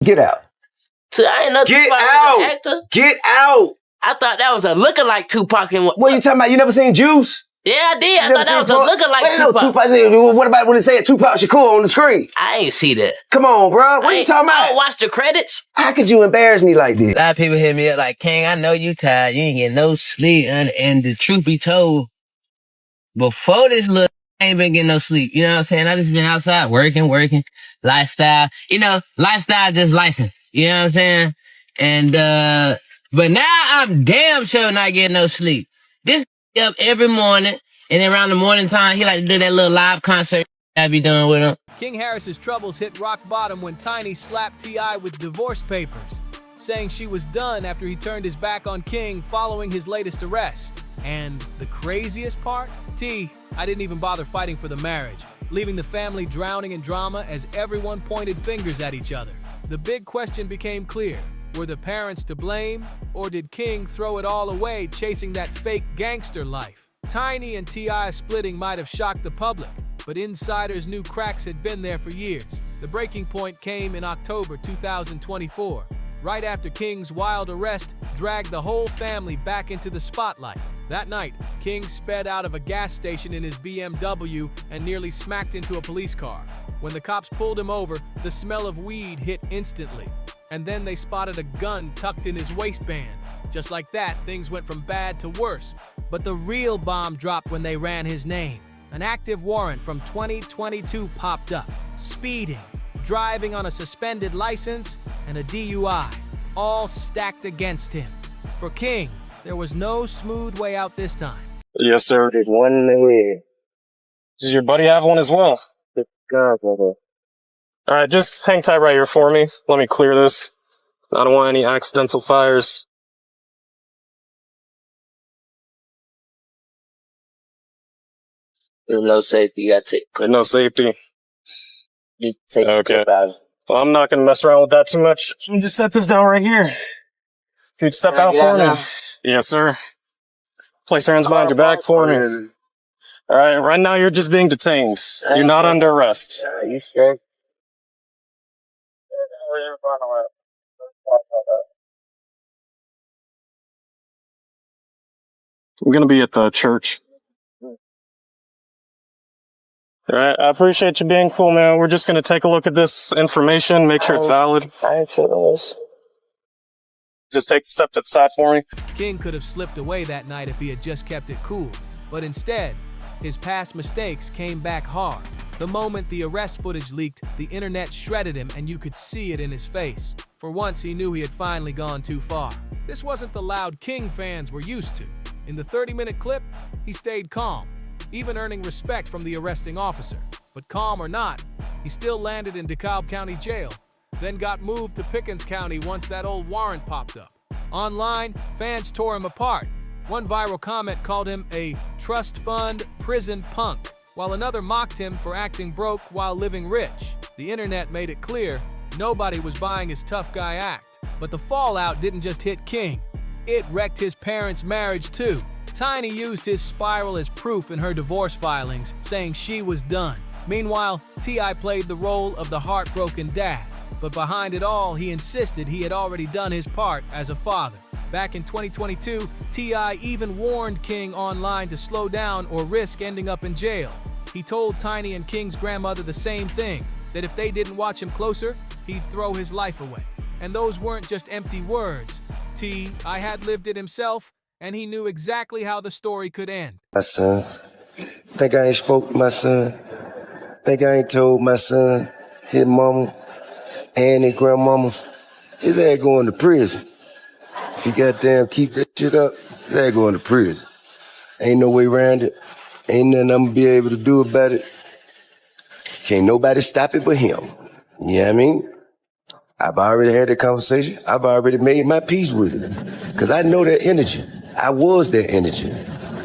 Get out. So I ain't know Get Tupac out. was an actor. Get out. I thought that was a lookalike Tupac. What are you talking about? You never seen Juice? Yeah, I did. I thought that was a lookalike Tupac. What about when they say Tupac Shakur on the screen? I ain't see that. Come on, bro. What are you talking about? I don't watch the credits. How could you embarrass me like this? A lot of people hit me up like, King, I know you tired. You ain't getting no sleep. And the truth be told, before this look, I ain't been getting no sleep. You know what I'm saying? I just been outside working, lifestyle. You know, lifestyle just lifing. You know what I'm saying? And, but now I'm damn sure not getting no sleep. This up every morning, and then around the morning time, he like to do that little live concert I be doing with him. King Harris's troubles hit rock bottom when Tiny slapped T.I. with divorce papers, saying she was done after he turned his back on King following his latest arrest. And the craziest part? I didn't even bother fighting for the marriage, leaving the family drowning in drama as everyone pointed fingers at each other. The big question became clear. Were the parents to blame, or did King throw it all away chasing that fake gangster life? Tiny and T.I. splitting might have shocked the public, but insiders knew cracks had been there for years. The breaking point came in October 2024, right after King's wild arrest dragged the whole family back into the spotlight. That night, King sped out of a gas station in his BMW and nearly smacked into a police car. When the cops pulled him over, the smell of weed hit instantly. And then they spotted a gun tucked in his waistband. Just like that, things went from bad to worse. But the real bomb dropped when they ran his name. An active warrant from 2022 popped up. Speeding, driving on a suspended license, and a DUI, all stacked against him. For King, there was no smooth way out this time. Yes, sir. There's one way. Does your buddy have one as well? Alright, just hang tight right here for me. Let me clear this. I don't want any accidental fires. There's no safety. You gotta take. There's no safety. You take okay. Well, I'm not gonna mess around with that too much. Let me just set this down right here. Dude, step out for me. Yes, sir. Place your hands behind your back for me. Alright, right now you're just being detained. You're not under arrest. Are you sure? We're gonna be at the church. Alright, I appreciate you being cool, man. We're just gonna take a look at this information, make sure it's valid. Just take a step to the side for me. King could have slipped away that night if he had just kept it cool. But instead, his past mistakes came back hard. The moment the arrest footage leaked, the internet shredded him and you could see it in his face. For once, he knew he had finally gone too far. This wasn't the loud King fans were used to. In the 30-minute clip, he stayed calm, even earning respect from the arresting officer. But calm or not, he still landed in DeKalb County Jail, then got moved to Pickens County once that old warrant popped up. Online, fans tore him apart. One viral comment called him a trust fund prison punk, while another mocked him for acting broke while living rich. The internet made it clear nobody was buying his tough guy act. But the fallout didn't just hit King. It wrecked his parents' marriage too. Tiny used his spiral as proof in her divorce filings, saying she was done. Meanwhile, T.I. played the role of the heartbroken dad. But behind it all, he insisted he had already done his part as a father. Back in 2022, T.I. even warned King online to slow down or risk ending up in jail. He told Tiny and King's grandmother the same thing, that if they didn't watch him closer, he'd throw his life away. And those weren't just empty words. T.I. had lived it himself, and he knew exactly how the story could end. My son. Think I ain't spoke to my son. Think I ain't told my son, his mama, and his grandmama, his ass going to prison. If you goddamn keep that shit up, his ass going to prison. Ain't no way around it. Ain't nothing I'm gonna be able to do about it. Can't nobody stop it but him. You know what I mean? I've already had that conversation. I've already made my peace with it. Because I know that energy. I was that energy.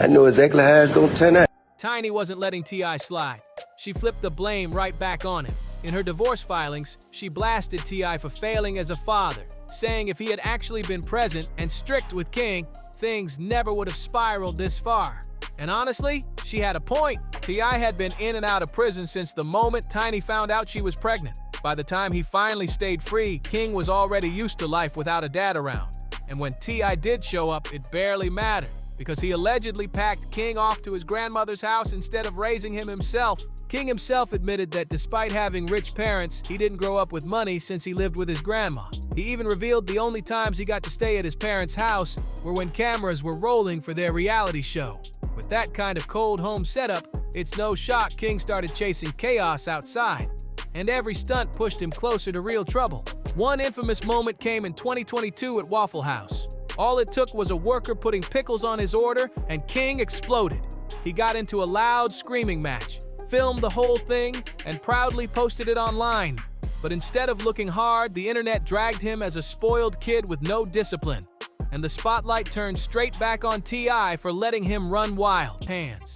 I know exactly how it's gonna turn out. Tiny wasn't letting T.I. slide. She flipped the blame right back on him. In her divorce filings, she blasted T.I. for failing as a father, saying if he had actually been present and strict with King, things never would have spiraled this far. And honestly, she had a point. T.I. had been in and out of prison since the moment Tiny found out she was pregnant. By the time he finally stayed free, King was already used to life without a dad around. And when T.I. did show up, it barely mattered, because he allegedly packed King off to his grandmother's house instead of raising him himself. King himself admitted that despite having rich parents, he didn't grow up with money since he lived with his grandma. He even revealed the only times he got to stay at his parents' house were when cameras were rolling for their reality show. With that kind of cold home setup, it's no shock King started chasing chaos outside, and every stunt pushed him closer to real trouble. One infamous moment came in 2022 at Waffle House. All it took was a worker putting pickles on his order, and King exploded. He got into a loud screaming match, filmed the whole thing, and proudly posted it online. But instead of looking hard, the internet dragged him as a spoiled kid with no discipline. And the spotlight turned straight back on T.I. for letting him run wild. Hands.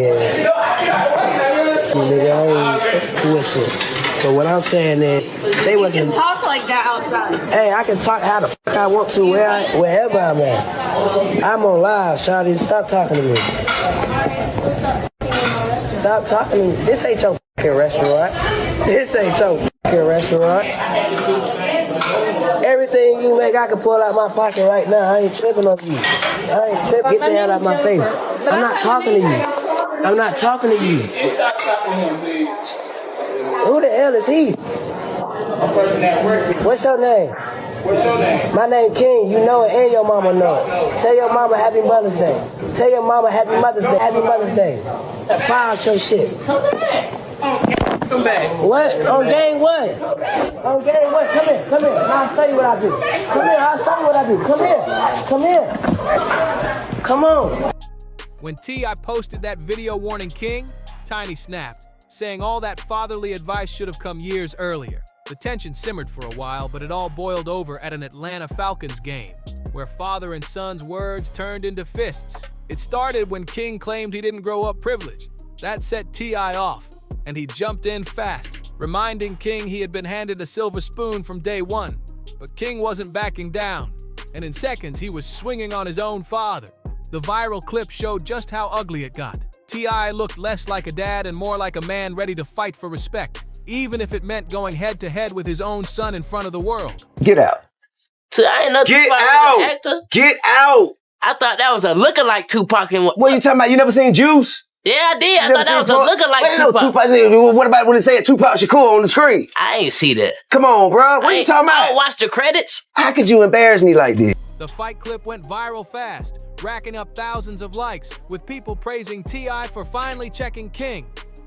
So what I'm saying is, they wasn't talk like that outside. Hey, I can talk how the fuck I want to wherever I'm at. I'm on live, shawty. Stop talking to me. Stop talking to me. This ain't your fucking restaurant. This ain't your fucking restaurant. Everything you make, I can pull out my pocket right now. I ain't tripping on you. I ain't tripping. Get the hell out of my face. I'm not talking to you. I'm not talking to you. Who the hell is he? What's your name? What's your name? My name King. You know it, and your mama know it. Tell your mama Happy Mother's Day. Tell your mama Happy Mother's Day. Happy Mother's Day. File out your shit. Come back. What? On game what? On game what? Come here. Come here. I'll show you what I do. Come here. I'll show you what I do. Come here. Come here. Come on. When T.I. posted that video warning King, Tiny snapped, saying all that fatherly advice should have come years earlier. The tension simmered for a while, but it all boiled over at an Atlanta Falcons game, where father and son's words turned into fists. It started when King claimed he didn't grow up privileged. That set T.I. off, and he jumped in fast, reminding King he had been handed a silver spoon from day one. But King wasn't backing down, and in seconds he was swinging on his own father. The viral clip showed just how ugly it got. T.I. looked less like a dad and more like a man ready to fight for respect, even if it meant going head-to-head with his own son in front of the world. Get out. So I ain't know Get Tupac was out. an actor. Get out. I thought that was a lookalike Tupac. And What are you talking about? You never seen Juice? Yeah, I did. I You thought that was a never seen lookalike Tupac? Tupac. What about when they say Tupac Shakur on the screen? I ain't see that. Come on, bro. What are you talking I about? don't watch the credits. How could you embarrass me like this? The fight clip went viral fast, racking up thousands of likes, with people praising T.I. for finally checking King.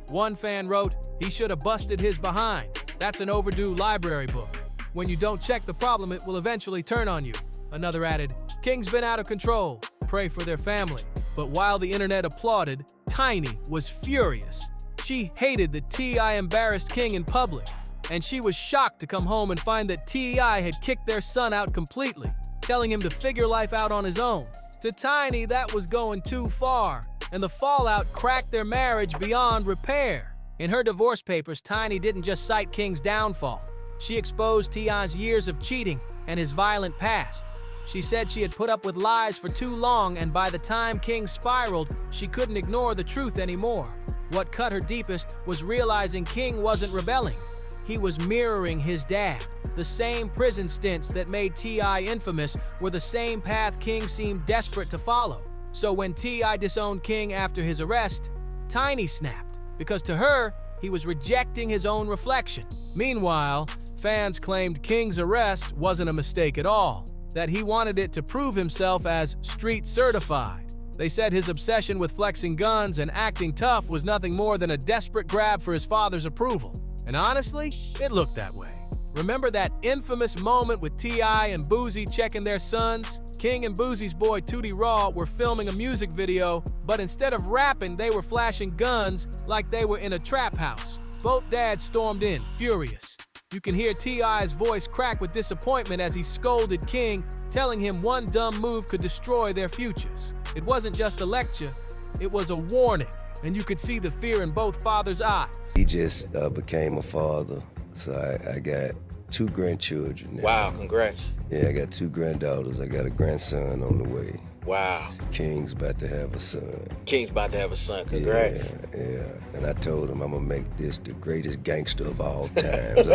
One fan wrote, "He should have busted his behind. That's an overdue library book. When you don't check the problem, it will eventually turn on you." Another added, "King's been out of control. Pray for their family." But while the internet applauded, Tiny was furious. She hated that T.I. embarrassed King in public, and she was shocked to come home and find that T.I. had kicked their son out completely, telling him to figure life out on his own. To Tiny, that was going too far, and the fallout cracked their marriage beyond repair. In her divorce papers, Tiny didn't just cite King's downfall. She exposed T.I.'s years of cheating and his violent past. She said she had put up with lies for too long, and by the time King spiraled, she couldn't ignore the truth anymore. What cut her deepest was realizing King wasn't rebelling. He was mirroring his dad. The same prison stints that made T.I. infamous were the same path King seemed desperate to follow. So when T.I. disowned King after his arrest, Tiny snapped, because to her, he was rejecting his own reflection. Meanwhile, fans claimed King's arrest wasn't a mistake at all, that he wanted it to prove himself as street certified. They said his obsession with flexing guns and acting tough was nothing more than a desperate grab for his father's approval. And honestly, it looked that way. Remember that infamous moment with T.I. and Boozy checking their sons? King and Boozy's boy Tootie Raw were filming a music video, but instead of rapping, they were flashing guns like they were in a trap house. Both dads stormed in, furious. You can hear T.I.'s voice crack with disappointment as he scolded King, telling him one dumb move could destroy their futures. It wasn't just a lecture, it was a warning, and you could see the fear in both fathers' eyes. He just became a father, so I got 2 grandchildren now. Wow, congrats. Yeah, I got 2 granddaughters. I got a grandson on the way. Wow. King's about to have a son. King's about to have a son. Congrats. Yeah. And I told him I'm gonna make this the greatest gangster of all times.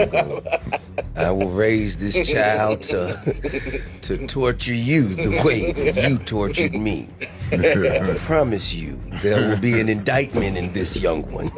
I will raise this child to torture you the way you tortured me. I promise you, there will be an indictment in this young one.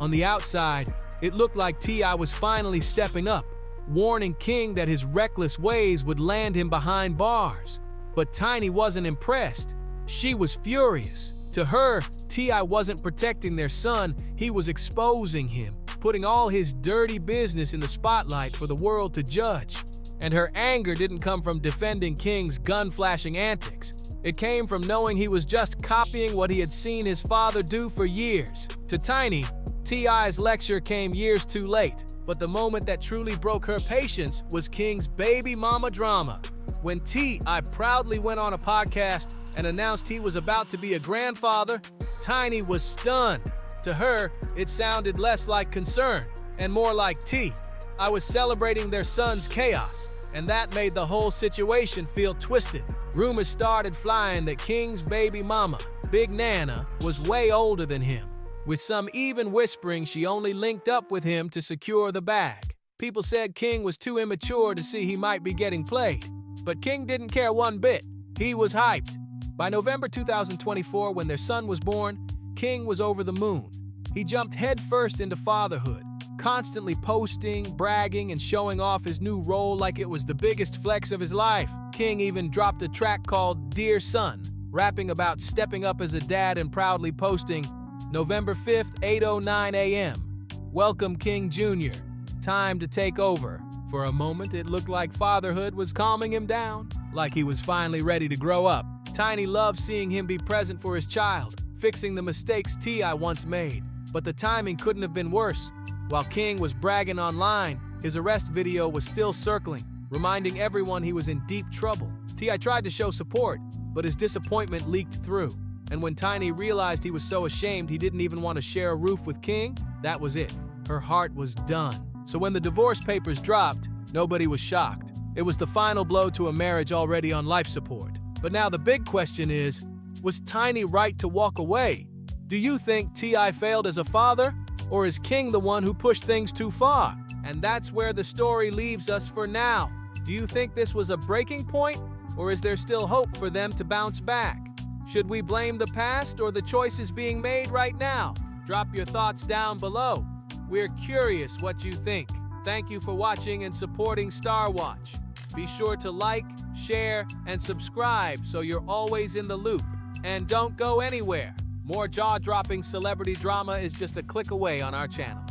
On the outside, it looked like T.I. was finally stepping up, warning King that his reckless ways would land him behind bars. But Tiny wasn't impressed. She was furious. To her, T.I. wasn't protecting their son, he was exposing him, putting all his dirty business in the spotlight for the world to judge. And her anger didn't come from defending King's gun-flashing antics. It came from knowing he was just copying what he had seen his father do for years. To Tiny, T.I.'s lecture came years too late, but the moment that truly broke her patience was King's baby mama drama. When T.I. proudly went on a podcast and announced he was about to be a grandfather, Tiny was stunned. To her, it sounded less like concern and more like T.I. was celebrating their son's chaos, and that made the whole situation feel twisted. Rumors started flying that King's baby mama, Big Nana, was way older than him, with some even whispering she only linked up with him to secure the bag. People said King was too immature to see he might be getting played. But King didn't care one bit. He was hyped. By November 2024, when their son was born, King was over the moon. He jumped headfirst into fatherhood, constantly posting, bragging, and showing off his new role like it was the biggest flex of his life. King even dropped a track called Dear Son, rapping about stepping up as a dad and proudly posting, November 5th, 8:09 a.m. Welcome, King Jr. Time to take over. For a moment, it looked like fatherhood was calming him down, like he was finally ready to grow up. Tiny loved seeing him be present for his child, fixing the mistakes T.I. once made. But the timing couldn't have been worse. While King was bragging online, his arrest video was still circling, reminding everyone he was in deep trouble. T.I. tried to show support, but his disappointment leaked through. And when Tiny realized he was so ashamed he didn't even want to share a roof with King, that was it. Her heart was done. So when the divorce papers dropped, nobody was shocked. It was the final blow to a marriage already on life support. But now the big question is, was Tiny right to walk away? Do you think T.I. failed as a father, or is King the one who pushed things too far? And that's where the story leaves us for now. Do you think this was a breaking point, or is there still hope for them to bounce back? Should we blame the past or the choices being made right now? Drop your thoughts down below. We're curious what you think. Thank you for watching and supporting Star Watch. Be sure to like, share, and subscribe so you're always in the loop. And don't go anywhere. More jaw-dropping celebrity drama is just a click away on our channel.